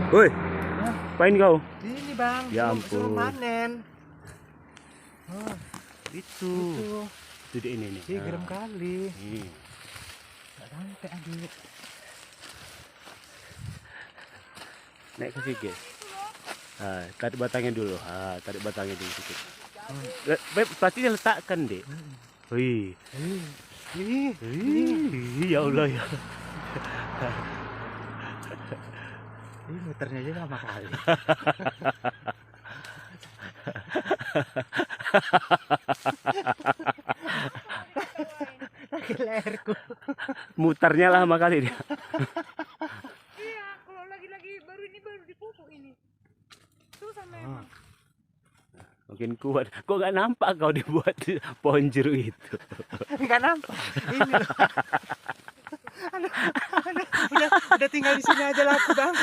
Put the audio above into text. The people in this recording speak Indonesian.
Woi, apain kau? Ini bang, Ya suruh ampun. panen. Oh, Itu. Itu dia ini nih. Ih, gerem kali. Nih. Gak sampai aduh. Naik ke sini, guys. Tarik batangnya dulu. Tarik batangnya dulu sedikit. Pasti diletakkan, Dek. Wih. Ih, Ya Allah ya. ini muternya aja lama kali. Lagi leherku. Mutarnya lama kali dia. Iya, kalau lagi baru dipupuk ini. Susah memang. Mungkin kuat. Kok nggak nampak kau dibuat pohon jeruk itu? Enggak nampak. Ini loh. Aduh, udah tinggal di sini aja lah aku bang.